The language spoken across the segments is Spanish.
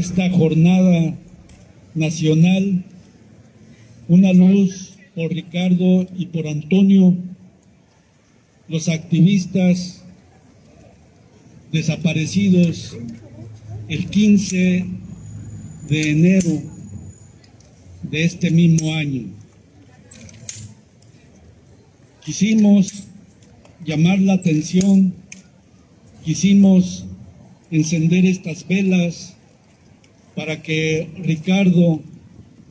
esta jornada nacional, una luz por Ricardo y por Antonio, los activistas desaparecidos el 15 de enero de este mismo año. Quisimos llamar la atención, quisimos encender estas velas para que Ricardo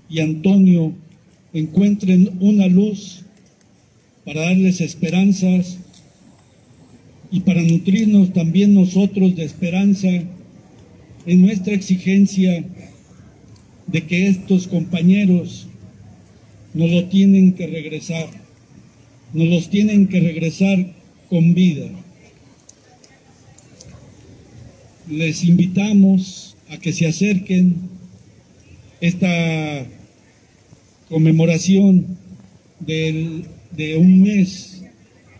y Antonio encuentren una luz para darles esperanzas y para nutrirnos también nosotros de esperanza en nuestra exigencia de que estos compañeros nos lo tienen que regresar, nos los tienen que regresar con vida. Les invitamos a que se acerquen. Esta conmemoración de un mes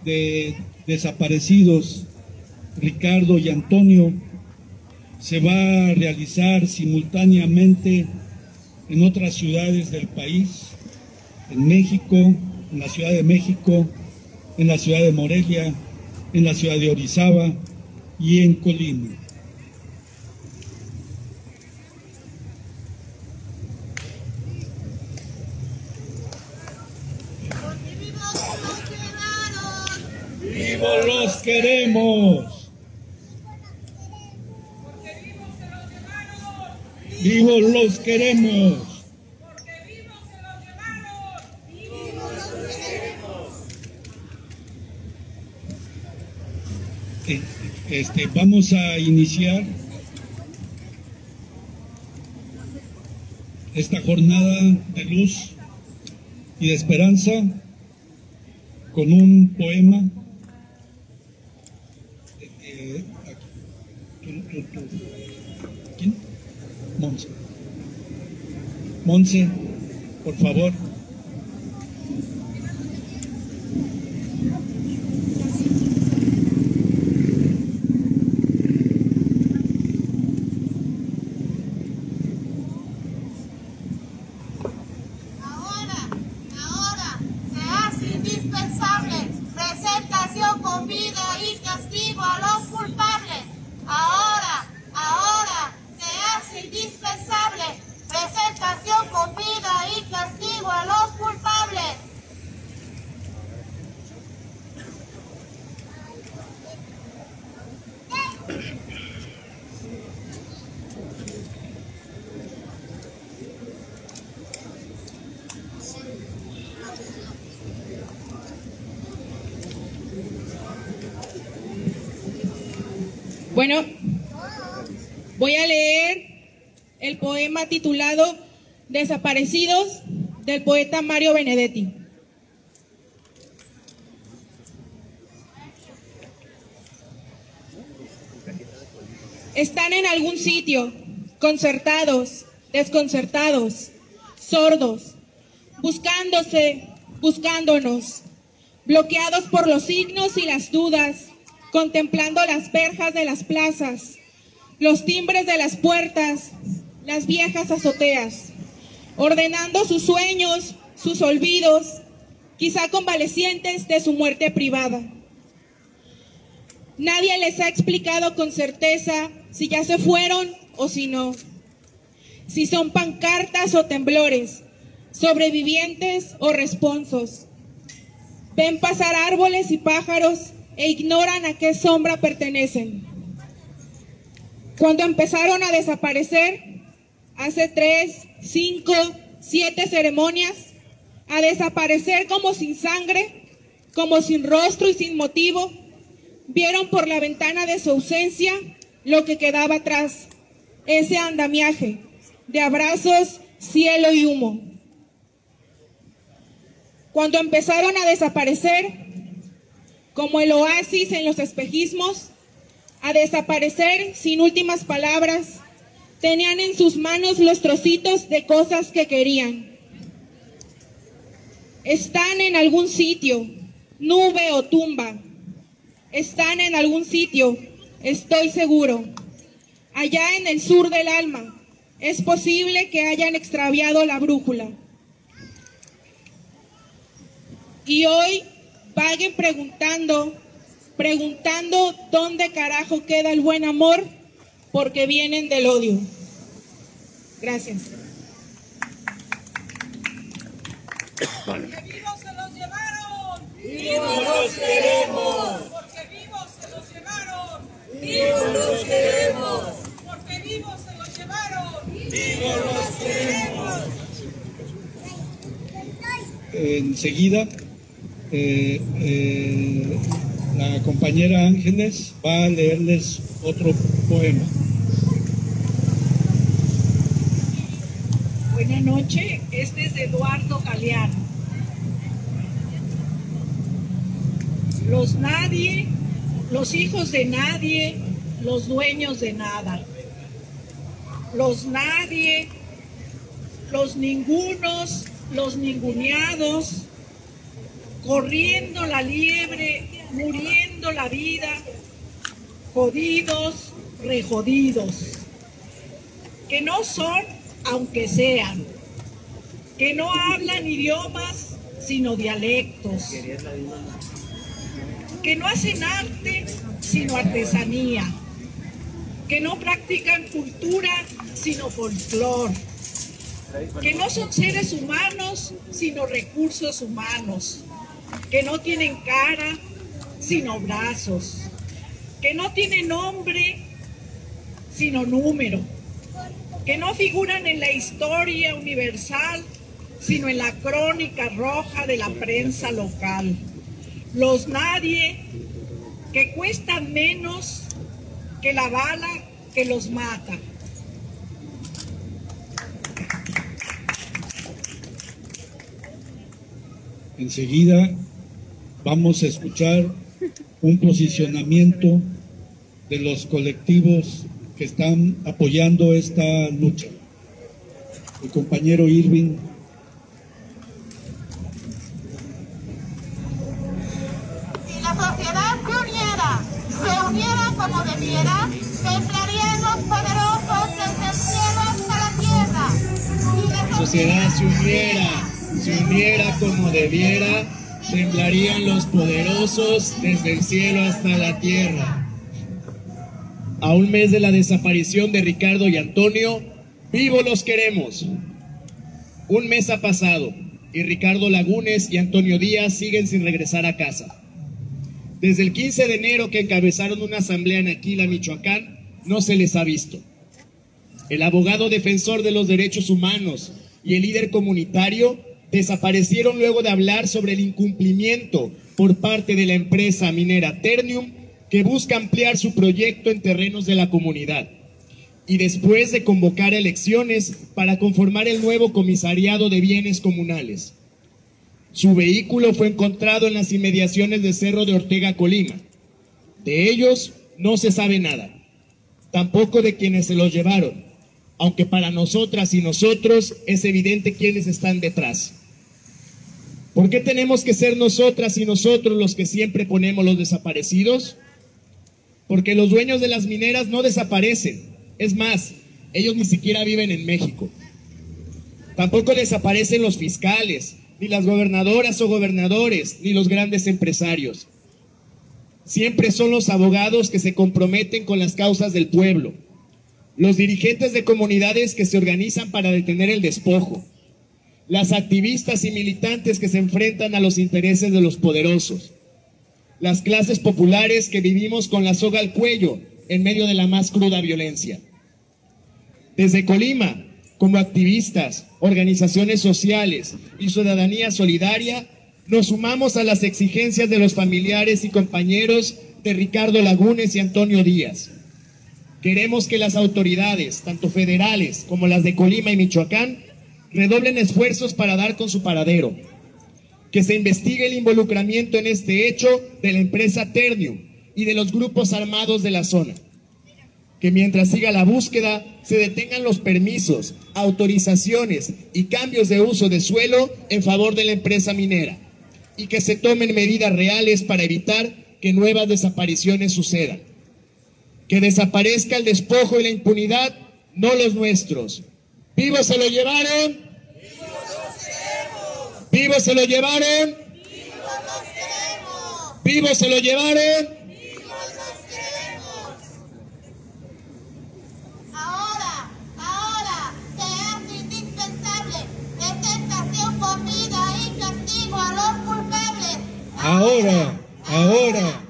de desaparecidos, Ricardo y Antonio, se va a realizar simultáneamente en otras ciudades del país, en México, en la Ciudad de México, en la ciudad de Morelia, en la ciudad de Orizaba y en Colima. ¡Vivos los queremos! ¡Vivos los queremos! Vamos a iniciar esta jornada de luz y de esperanza con un poema. ¿Quién? Monse. Monse, por favor. Ahora, se hace indispensable presentación con vida y castigo a los culpables. Ahora, se hace indispensable presentación con vida y castigo a los culpables. Bueno, voy a leer el poema titulado Desaparecidos, del poeta Mario Benedetti. Están en algún sitio, concertados, desconcertados, sordos, buscándonos, bloqueados por los signos y las dudas, contemplando las verjas de las plazas, los timbres de las puertas, las viejas azoteas, ordenando sus sueños, sus olvidos, quizá convalecientes de su muerte privada. Nadie les ha explicado con certeza si ya se fueron o si no, si son pancartas o temblores, sobrevivientes o responsos. Ven pasar árboles y pájaros e ignoran a qué sombra pertenecen. Cuando empezaron a desaparecer, hace 3, 5, 7 ceremonias, a desaparecer como sin sangre, como sin rostro y sin motivo, vieron por la ventana de su ausencia lo que quedaba atrás, ese andamiaje de abrazos, cielo y humo. Cuando empezaron a desaparecer, como el oasis en los espejismos, a desaparecer sin últimas palabras, tenían en sus manos los trocitos de cosas que querían. Están en algún sitio, nube o tumba. Están en algún sitio, estoy seguro, allá en el sur del alma, Es posible que hayan extraviado la brújula. Y hoy vaguen preguntando dónde carajo queda el buen amor, porque vienen del odio. Gracias. Porque vivos se los llevaron. ¡Vivos los queremos! Porque vivos se los llevaron. ¡Vivos los queremos! Porque vivos se los llevaron. ¡Vivos los queremos! Enseguida, la compañera Ángeles va a leerles otro poema. Buenas noches, este es de Eduardo Galeano. Los nadie, los hijos de nadie, los dueños de nada. Los nadie, los ningunos, los ninguneados, corriendo la liebre, muriendo la vida, jodidos, rejodidos, que no son aunque sean, que no hablan idiomas sino dialectos, que no hacen arte sino artesanía, que no practican cultura sino folclor, que no son seres humanos sino recursos humanos, que no tienen cara sino brazos, que no tienen nombre sino número, que no figuran en la historia universal, sino en la crónica roja de la prensa local. Los nadie, que cuestan menos que la bala que los mata. Enseguida vamos a escuchar un posicionamiento de los colectivos que están apoyando esta lucha. El compañero Irving. Si la sociedad se uniera como debiera, templarían los poderosos desde el cielo hasta la tierra. Si la Sociedad se uniera como debiera, temblarían los poderosos desde el cielo hasta la tierra. A un mes de la desaparición de Ricardo y Antonio, vivos los queremos. Un mes ha pasado y Ricardo Lagunes y Antonio Díaz siguen sin regresar a casa. Desde el 15 de enero que encabezaron una asamblea en Aquila, Michoacán, no se les ha visto. El abogado defensor de los derechos humanos y el líder comunitario desaparecieron luego de hablar sobre el incumplimiento por parte de la empresa minera Ternium, que busca ampliar su proyecto en terrenos de la comunidad, y después de convocar elecciones para conformar el nuevo comisariado de bienes comunales. Su vehículo fue encontrado en las inmediaciones de Cerro de Ortega, Colima. De ellos no se sabe nada, tampoco de quienes se los llevaron, aunque para nosotras y nosotros es evidente quiénes están detrás. ¿Por qué tenemos que ser nosotras y nosotros los que siempre ponemos los desaparecidos? Porque los dueños de las mineras no desaparecen. Es más, ellos ni siquiera viven en México. Tampoco desaparecen los fiscales, ni las gobernadoras o gobernadores, ni los grandes empresarios. Siempre son los abogados que se comprometen con las causas del pueblo, los dirigentes de comunidades que se organizan para detener el despojo, las activistas y militantes que se enfrentan a los intereses de los poderosos, las clases populares que vivimos con la soga al cuello en medio de la más cruda violencia. Desde Colima, como activistas, organizaciones sociales y ciudadanía solidaria, nos sumamos a las exigencias de los familiares y compañeros de Ricardo Lagunes y Antonio Díaz. Queremos que las autoridades, tanto federales como las de Colima y Michoacán, redoblen esfuerzos para dar con su paradero. Que se investigue el involucramiento en este hecho de la empresa Ternium y de los grupos armados de la zona. Que mientras siga la búsqueda, se detengan los permisos, autorizaciones y cambios de uso de suelo en favor de la empresa minera. Y que se tomen medidas reales para evitar que nuevas desapariciones sucedan. Que desaparezca el despojo y la impunidad no los nuestros. ¿Vivos se lo llevaron? ¿Vivos se lo llevaron? ¿Vivos se lo llevaron? Ahora se hace indispensable presentación con vida y castigo a los culpables. Ahora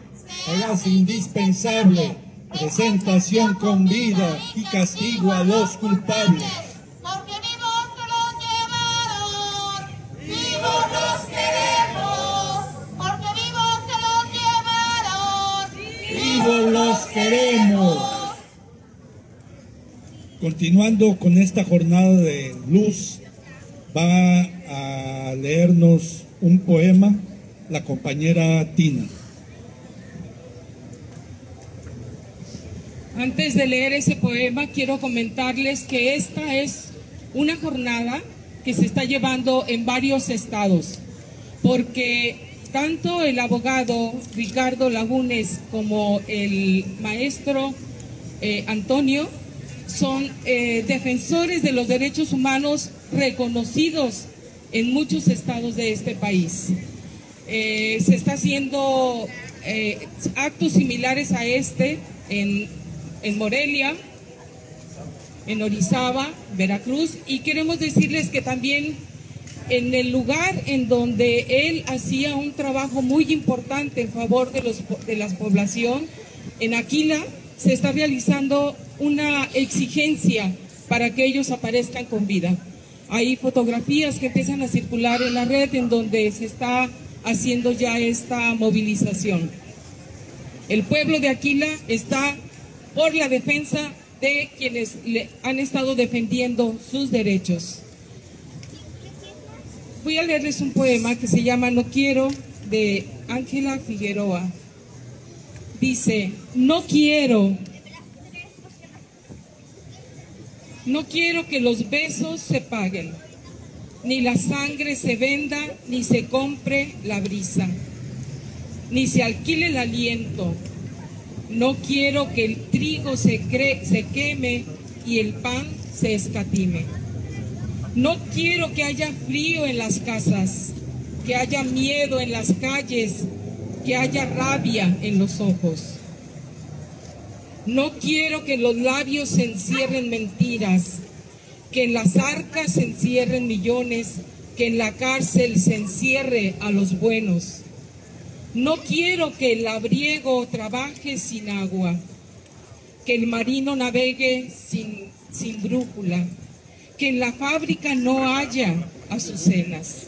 se hace indispensable presentación con vida y castigo a los culpables. Porque vivos se los llevaron, vivos los queremos. Porque vivos se los llevaron, ¡Vivos los queremos! Continuando con esta jornada de luz, va a leernos un poema la compañera Tina. Antes de leer ese poema, quiero comentarles que esta es una jornada que se está llevando en varios estados, porque tanto el abogado Ricardo Lagunes como el maestro Antonio son defensores de los derechos humanos reconocidos en muchos estados de este país. Se está haciendo actos similares a este en Morelia, en Orizaba, Veracruz, y queremos decirles que también en el lugar en donde él hacía un trabajo muy importante en favor de la población, en Aquila, se está realizando una exigencia para que ellos aparezcan con vida. Hay fotografías que empiezan a circular en la red en donde se está haciendo ya esta movilización. El pueblo de Aquila está por la defensa de quienes le han estado defendiendo sus derechos. Voy a leerles un poema que se llama No quiero, de Ángela Figueroa. Dice: no quiero que los besos se paguen, ni la sangre se venda, ni se compre la brisa, ni se alquile el aliento. No quiero que el trigo se queme y el pan se escatime. No quiero que haya frío en las casas, que haya miedo en las calles, que haya rabia en los ojos. No quiero que en los labios se encierren mentiras, que en las arcas se encierren millones, que en la cárcel se encierre a los buenos. No quiero que el labriego trabaje sin agua, que el marino navegue sin brújula, que en la fábrica no haya azucenas,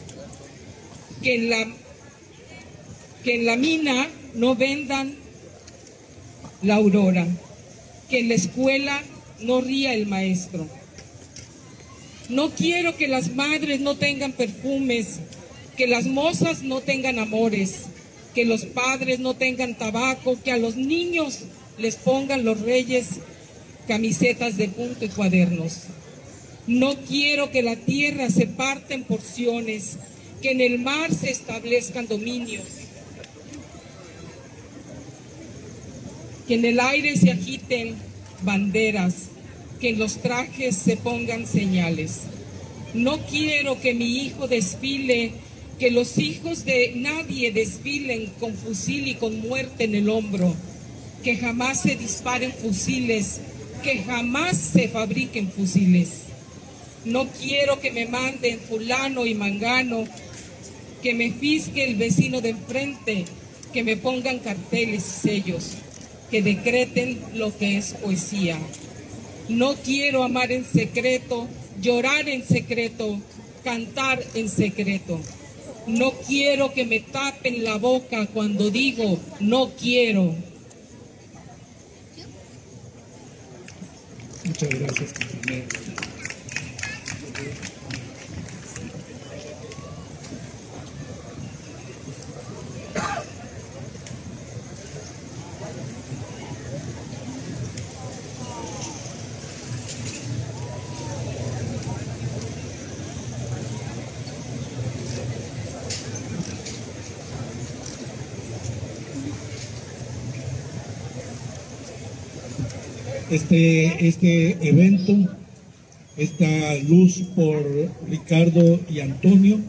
que en la mina no vendan la aurora, que en la escuela no ría el maestro. No quiero que las madres no tengan perfumes, que las mozas no tengan amores, que los padres no tengan tabaco, que a los niños les pongan los reyes camisetas de punto y cuadernos. No quiero que la tierra se parta en porciones, que en el mar se establezcan dominios, que en el aire se agiten banderas, que en los trajes se pongan señales. No quiero que mi hijo desfile, que los hijos de nadie desfilen con fusil y con muerte en el hombro, que jamás se disparen fusiles, que jamás se fabriquen fusiles. No quiero que me manden fulano y mangano, que me fisque el vecino de enfrente, que me pongan carteles y sellos, que decreten lo que es poesía. No quiero amar en secreto, llorar en secreto, cantar en secreto. No quiero que me tapen la boca cuando digo no quiero. Muchas gracias, compañera. este evento, esta luz por Ricardo y Antonio,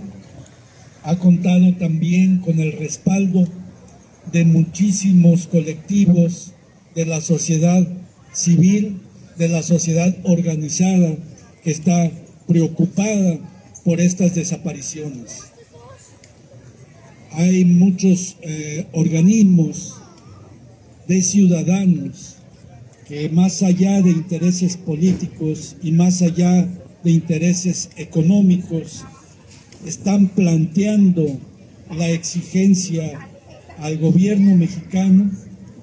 ha contado también con el respaldo de muchísimos colectivos de la sociedad civil, de la sociedad organizada, que está preocupada por estas desapariciones. Hay muchos organismos de ciudadanos que, más allá de intereses políticos y más allá de intereses económicos, están planteando la exigencia al gobierno mexicano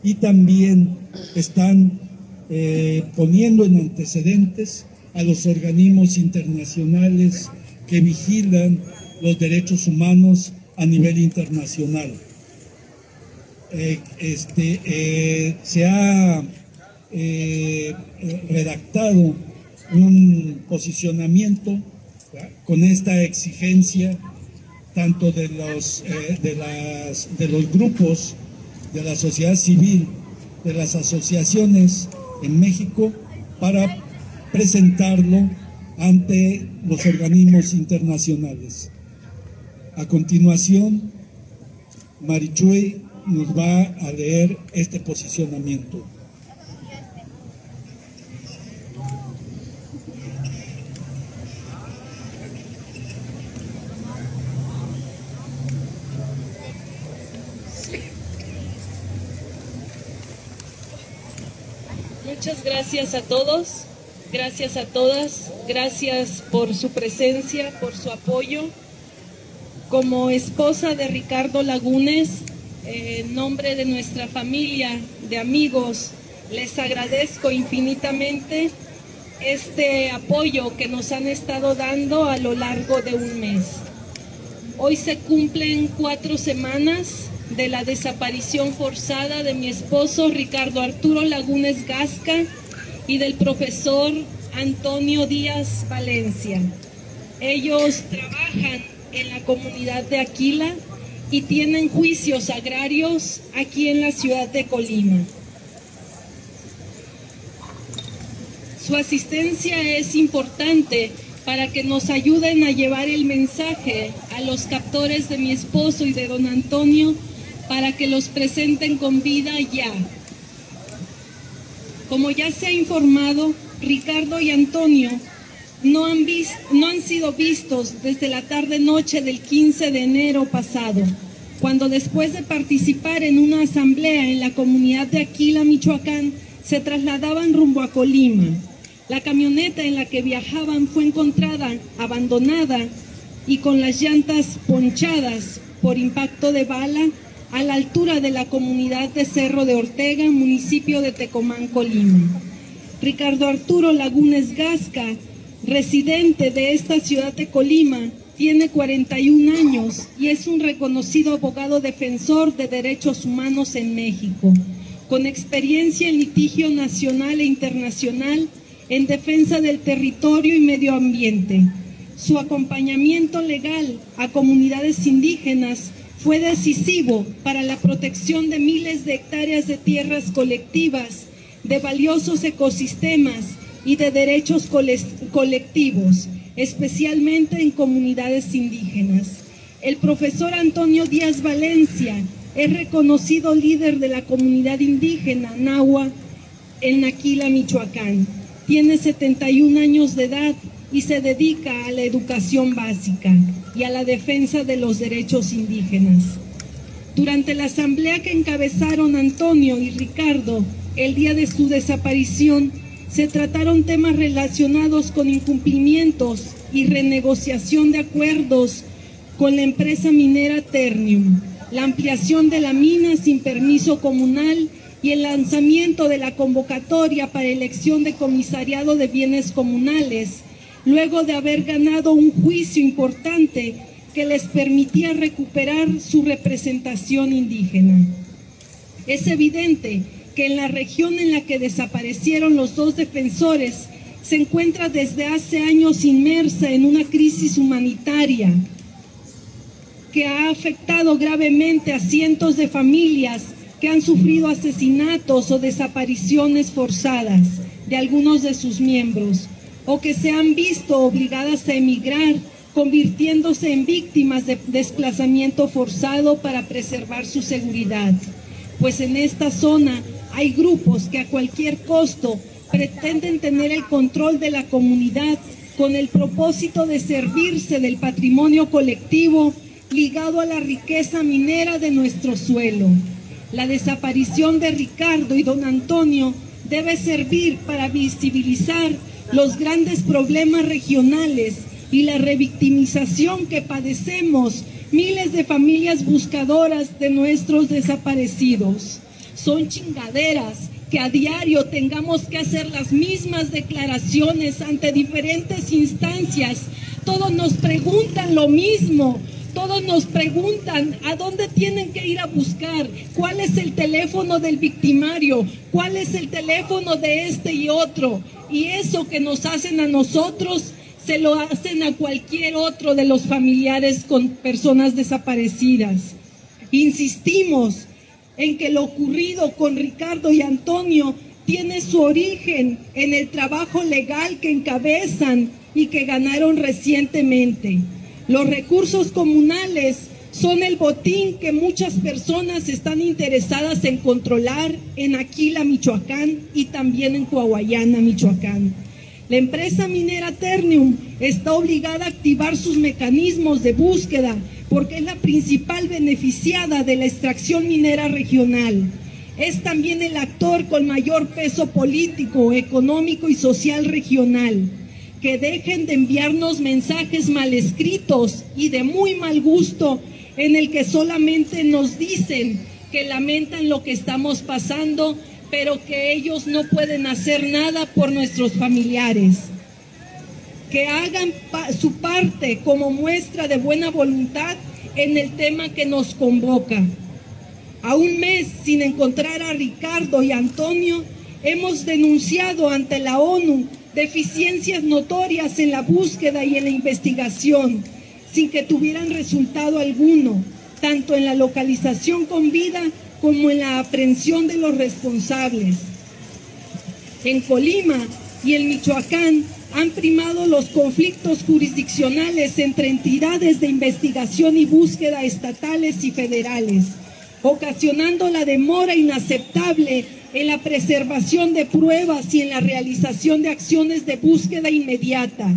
y también están poniendo en antecedentes a los organismos internacionales que vigilan los derechos humanos a nivel internacional. Se ha redactado un posicionamiento con esta exigencia tanto de los grupos de la sociedad civil, de las asociaciones en México, para presentarlo ante los organismos internacionales. A continuación, Marichuy nos va a leer este posicionamiento. Muchas gracias a todos, gracias a todas, gracias por su presencia, por su apoyo. Como esposa de Ricardo Lagunes, en nombre de nuestra familia, de amigos, les agradezco infinitamente este apoyo que nos han estado dando a lo largo de un mes. Hoy se cumplen 4 semanas de la desaparición forzada de mi esposo Ricardo Arturo Lagunes Gasca y del profesor Antonio Díaz Valencia. Ellos trabajan en la comunidad de Aquila y tienen juicios agrarios aquí en la ciudad de Colima. Su asistencia es importante para que nos ayuden a llevar el mensaje a los captores de mi esposo y de don Antonio para que los presenten con vida ya. Como ya se ha informado, Ricardo y Antonio no han sido vistos desde la tarde-noche del 15 de enero pasado, cuando después de participar en una asamblea en la comunidad de Aquila, Michoacán, se trasladaban rumbo a Colima. La camioneta en la que viajaban fue encontrada abandonada y con las llantas ponchadas por impacto de bala a la altura de la comunidad de Cerro de Ortega, municipio de Tecomán, Colima. Ricardo Arturo Lagunes Gasca, residente de esta ciudad de Colima, tiene 41 años y es un reconocido abogado defensor de derechos humanos en México, con experiencia en litigio nacional e internacional en defensa del territorio y medio ambiente. Su acompañamiento legal a comunidades indígenas fue decisivo para la protección de miles de hectáreas de tierras colectivas, de valiosos ecosistemas y de derechos colectivos, especialmente en comunidades indígenas. El profesor Antonio Díaz Valencia es reconocido líder de la comunidad indígena Nahua en Aquila, Michoacán. Tiene 71 años de edad y se dedica a la educación básica y a la defensa de los derechos indígenas. Durante la asamblea que encabezaron Antonio y Ricardo el día de su desaparición, se trataron temas relacionados con incumplimientos y renegociación de acuerdos con la empresa minera Ternium, la ampliación de la mina sin permiso comunal y el lanzamiento de la convocatoria para elección de comisariado de bienes comunales, luego de haber ganado un juicio importante que les permitía recuperar su representación indígena. Es evidente que en la región en la que desaparecieron los dos defensores se encuentra desde hace años inmersa en una crisis humanitaria que ha afectado gravemente a cientos de familias que han sufrido asesinatos o desapariciones forzadas. de algunos de sus miembros, o que se han visto obligadas a emigrar, convirtiéndose en víctimas de desplazamiento forzado para preservar su seguridad. Pues en esta zona hay grupos que a cualquier costo pretenden tener el control de la comunidad con el propósito de servirse del patrimonio colectivo ligado a la riqueza minera de nuestro suelo. La desaparición de Ricardo y don Antonio debe servir para visibilizar los grandes problemas regionales y la revictimización que padecemos miles de familias buscadoras de nuestros desaparecidos. Son chingaderas que a diario tengamos que hacer las mismas declaraciones ante diferentes instancias. Todos nos preguntan lo mismo. Todos nos preguntan a dónde tienen que ir a buscar, cuál es el teléfono del victimario, cuál es el teléfono de este y otro. Y eso que nos hacen a nosotros, se lo hacen a cualquier otro de los familiares con personas desaparecidas. Insistimos en que lo ocurrido con Ricardo y Antonio tiene su origen en el trabajo legal que encabezan y que ganaron recientemente. Los recursos comunales son el botín que muchas personas están interesadas en controlar en Aquila, Michoacán, y también en Coahuayana, Michoacán. La empresa minera Ternium está obligada a activar sus mecanismos de búsqueda porque es la principal beneficiada de la extracción minera regional. Es también el actor con mayor peso político, económico y social regional. Que dejen de enviarnos mensajes mal escritos y de muy mal gusto en el que solamente nos dicen que lamentan lo que estamos pasando, pero que ellos no pueden hacer nada por nuestros familiares. Que hagan su parte como muestra de buena voluntad en el tema que nos convoca. A un mes sin encontrar a Ricardo y Antonio, hemos denunciado ante la ONU deficiencias notorias en la búsqueda y en la investigación, sin que tuvieran resultado alguno, tanto en la localización con vida como en la aprehensión de los responsables. En Colima y en Michoacán han primado los conflictos jurisdiccionales entre entidades de investigación y búsqueda estatales y federales, ocasionando la demora inaceptable en la preservación de pruebas y en la realización de acciones de búsqueda inmediata.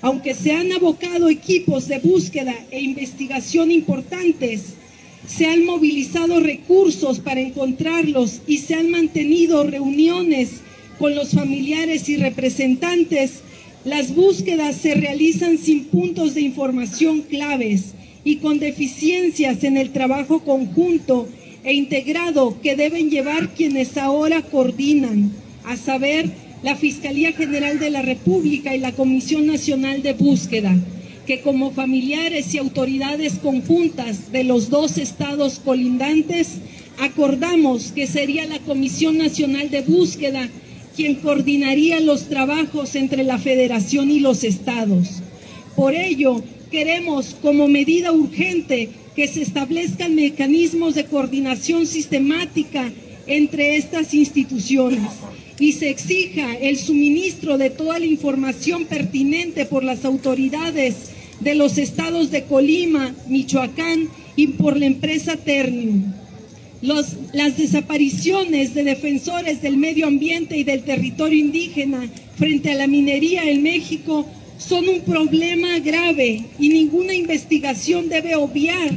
Aunque se han abocado equipos de búsqueda e investigación importantes, se han movilizado recursos para encontrarlos y se han mantenido reuniones con los familiares y representantes, las búsquedas se realizan sin puntos de información claves y con deficiencias en el trabajo conjunto e integrado que deben llevar quienes ahora coordinan, a saber, la Fiscalía General de la República y la Comisión Nacional de Búsqueda, que como familiares y autoridades conjuntas de los dos estados colindantes, acordamos que sería la Comisión Nacional de Búsqueda quien coordinaría los trabajos entre la Federación y los estados. Por ello, queremos como medida urgente que se establezcan mecanismos de coordinación sistemática entre estas instituciones y se exija el suministro de toda la información pertinente por las autoridades de los estados de Colima, Michoacán y por la empresa Ternium. Las desapariciones de defensores del medio ambiente y del territorio indígena frente a la minería en México son un problema grave y ninguna investigación debe obviar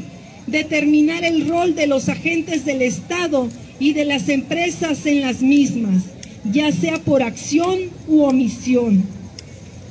determinar el rol de los agentes del Estado y de las empresas en las mismas, ya sea por acción u omisión.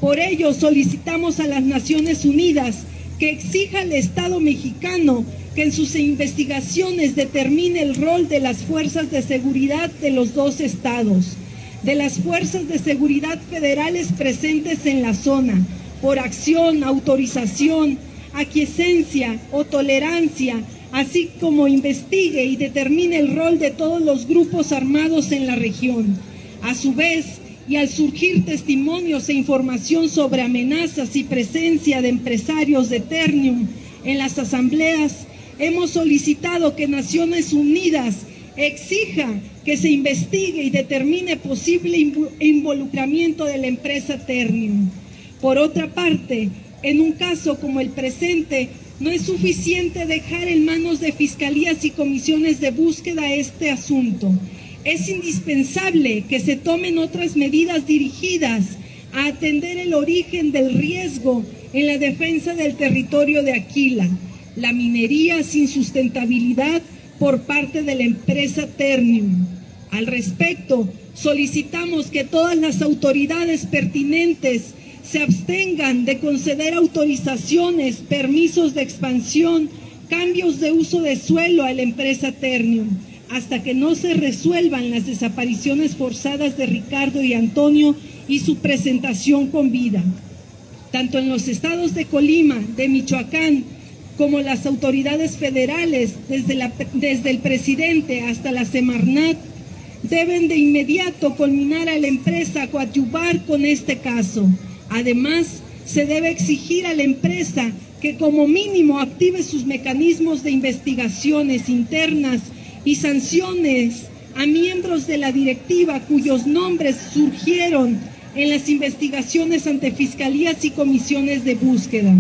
Por ello solicitamos a las Naciones Unidas que exija al Estado mexicano que en sus investigaciones determine el rol de las fuerzas de seguridad de los dos estados, de las fuerzas de seguridad federales presentes en la zona, por acción, autorización, aquiescencia o tolerancia, así como investigue y determine el rol de todos los grupos armados en la región. A su vez, y al surgir testimonios e información sobre amenazas y presencia de empresarios de Ternium en las asambleas, hemos solicitado que Naciones Unidas exija que se investigue y determine posible involucramiento de la empresa Ternium. Por otra parte, en un caso como el presente, no es suficiente dejar en manos de fiscalías y comisiones de búsqueda este asunto. Es indispensable que se tomen otras medidas dirigidas a atender el origen del riesgo en la defensa del territorio de Aquila, la minería sin sustentabilidad por parte de la empresa Ternium. Al respecto, solicitamos que todas las autoridades pertinentes se abstengan de conceder autorizaciones, permisos de expansión, cambios de uso de suelo a la empresa Ternium, hasta que no se resuelvan las desapariciones forzadas de Ricardo y Antonio y su presentación con vida. Tanto en los estados de Colima, de Michoacán, como las autoridades federales, desde el presidente hasta la Semarnat, deben de inmediato culminar a la empresa coadyuvar con este caso. Además, se debe exigir a la empresa que como mínimo active sus mecanismos de investigaciones internas y sanciones a miembros de la directiva cuyos nombres surgieron en las investigaciones ante fiscalías y comisiones de búsqueda.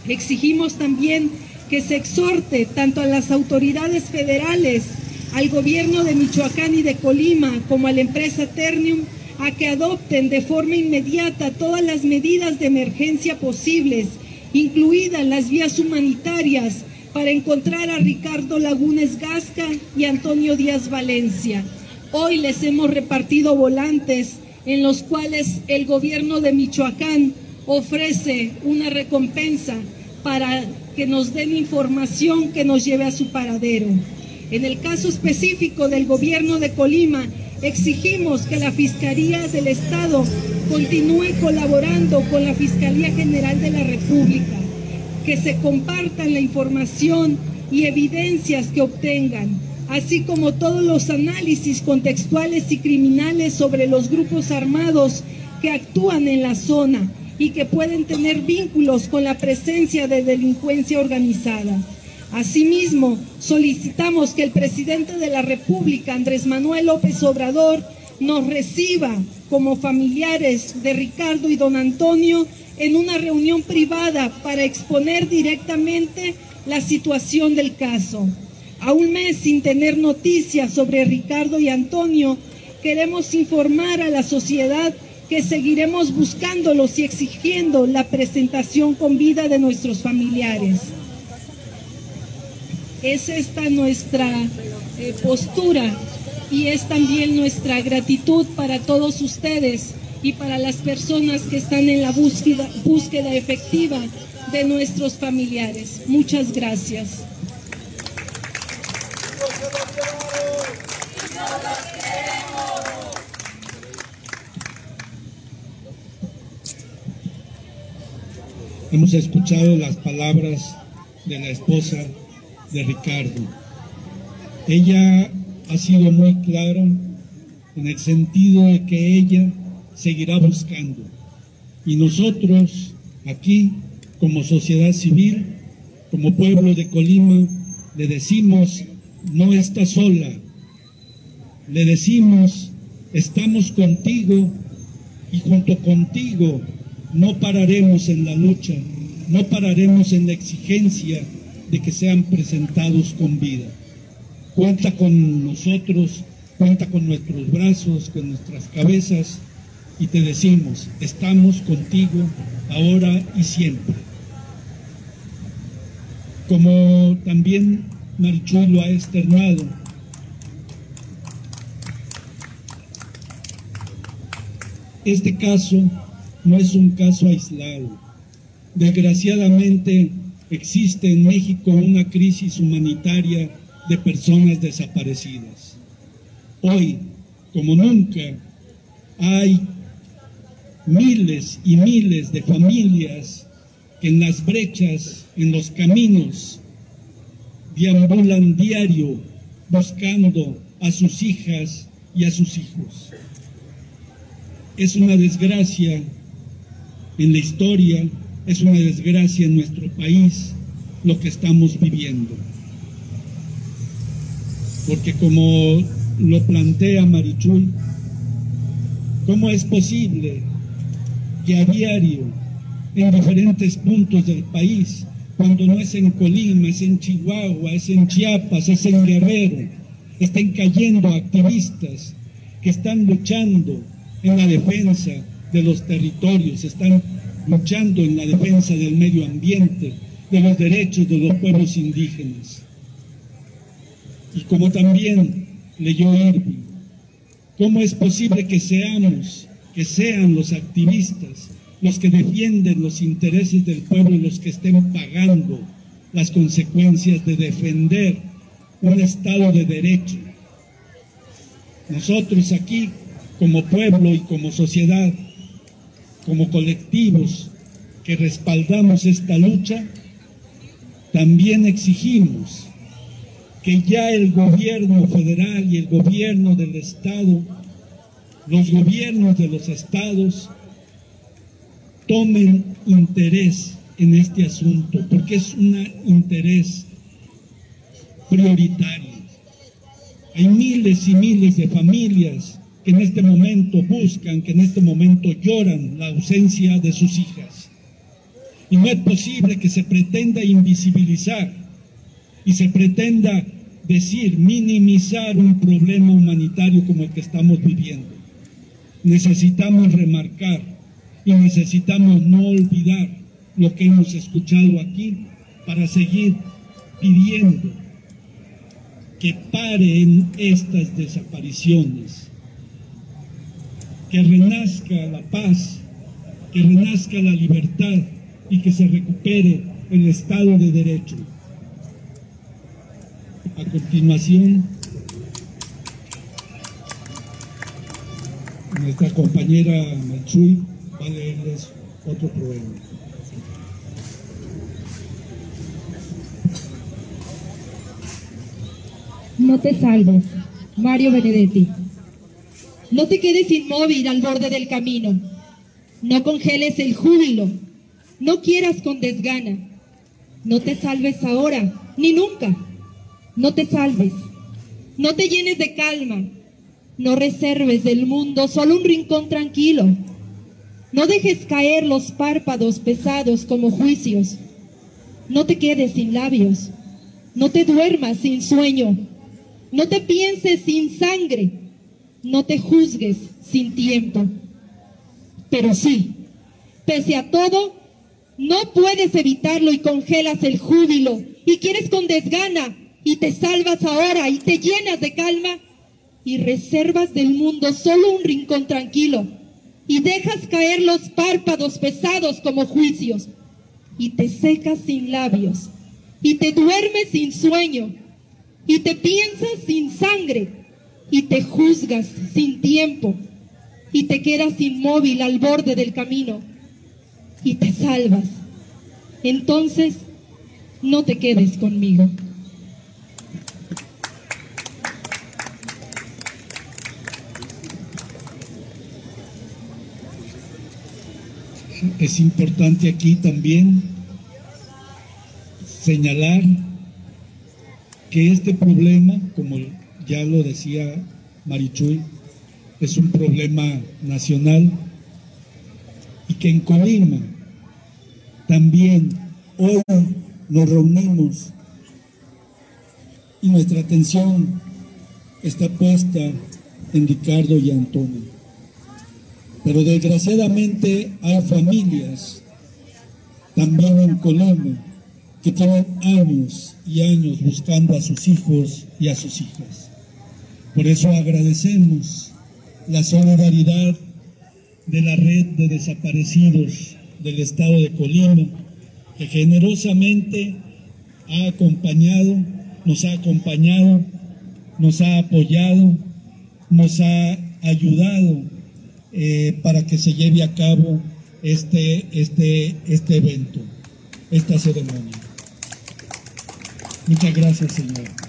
Exigimos también que se exhorte tanto a las autoridades federales, al gobierno de Michoacán y de Colima, como a la empresa Ternium, a que adopten de forma inmediata todas las medidas de emergencia posibles, incluidas las vías humanitarias, para encontrar a Ricardo Lagunes Gasca y Antonio Díaz Valencia. Hoy les hemos repartido volantes en los cuales el gobierno de Michoacán ofrece una recompensa para que nos den información que nos lleve a su paradero. En el caso específico del gobierno de Colima, exigimos que la Fiscalía del Estado continúe colaborando con la Fiscalía General de la República, que se compartan la información y evidencias que obtengan, así como todos los análisis contextuales y criminales sobre los grupos armados que actúan en la zona y que pueden tener vínculos con la presencia de delincuencia organizada. Asimismo, solicitamos que el presidente de la República, Andrés Manuel López Obrador, nos reciba como familiares de Ricardo y don Antonio en una reunión privada para exponer directamente la situación del caso. A un mes sin tener noticias sobre Ricardo y Antonio, queremos informar a la sociedad que seguiremos buscándolos y exigiendo la presentación con vida de nuestros familiares. Es esta nuestra postura y es también nuestra gratitud para todos ustedes y para las personas que están en la búsqueda efectiva de nuestros familiares. Muchas gracias. Hemos escuchado las palabras de la esposa de Ricardo. Ella ha sido muy clara en el sentido de que ella seguirá buscando. Y nosotros aquí, como sociedad civil, como pueblo de Colima, le decimos, no está sola. Le decimos, estamos contigo y junto contigo no pararemos en la lucha, no pararemos en la exigencia de que sean presentados con vida. Cuenta con nosotros, cuenta con nuestros brazos, con nuestras cabezas, y te decimos, estamos contigo ahora y siempre. Como también Marichuy lo ha externado, este caso no es un caso aislado. Desgraciadamente existe en México una crisis humanitaria de personas desaparecidas. Hoy, como nunca, hay miles y miles de familias que en las brechas, en los caminos, deambulan diario buscando a sus hijas y a sus hijos. Es una desgracia en la historia, es una desgracia en nuestro país lo que estamos viviendo. Porque como lo plantea Marichuy, ¿cómo es posible que a diario, en diferentes puntos del país, cuando no es en Colima, es en Chihuahua, es en Chiapas, es en Guerrero, estén cayendo activistas que están luchando en la defensa de los territorios, están luchando en la defensa del medio ambiente, de los derechos de los pueblos indígenas? Y como también leyó Irving, ¿cómo es posible que sean los activistas los que defienden los intereses del pueblo, los que estén pagando las consecuencias de defender un Estado de Derecho? Nosotros aquí, como pueblo y como sociedad, como colectivos que respaldamos esta lucha, también exigimos que ya el gobierno federal y el gobierno del Estado, los gobiernos de los estados, tomen interés en este asunto, porque es un interés prioritario. Hay miles y miles de familias que en este momento buscan, que en este momento lloran la ausencia de sus hijas. Y no es posible que se pretenda invisibilizar y se pretenda decir, minimizar un problema humanitario como el que estamos viviendo. Necesitamos remarcar y necesitamos no olvidar lo que hemos escuchado aquí para seguir pidiendo que paren estas desapariciones, que renazca la paz, que renazca la libertad y que se recupere el Estado de Derecho. A continuación, nuestra compañera Marichuy va a leerles otro poema. No te salves, Mario Benedetti. No te quedes inmóvil al borde del camino. No congeles el júbilo. No quieras con desgana. No te salves ahora, ni nunca. No te salves. No te llenes de calma. No reserves del mundo solo un rincón tranquilo. No dejes caer los párpados pesados como juicios. No te quedes sin labios. No te duermas sin sueño. No te pienses sin sangre. No te juzgues sin tiempo. Pero sí, pese a todo, no puedes evitarlo y congelas el júbilo y quieres con desgana y te salvas ahora y te llenas de calma y reservas del mundo solo un rincón tranquilo y dejas caer los párpados pesados como juicios y te secas sin labios y te duermes sin sueño y te piensas sin sangre y te juzgas sin tiempo y te quedas inmóvil al borde del camino y te salvas. Entonces, no te quedes conmigo. Es importante aquí también señalar que este problema, como ya lo decía Marichuy, es un problema nacional y que en Colima también hoy nos reunimos y nuestra atención está puesta en Ricardo y Antonio. Pero desgraciadamente hay familias también en Colima que tienen años y años buscando a sus hijos y a sus hijas. Por eso agradecemos la solidaridad de la red de desaparecidos del estado de Colima, que generosamente nos ha acompañado, nos ha apoyado, nos ha ayudado para que se lleve a cabo este evento, esta ceremonia. Muchas gracias, señor.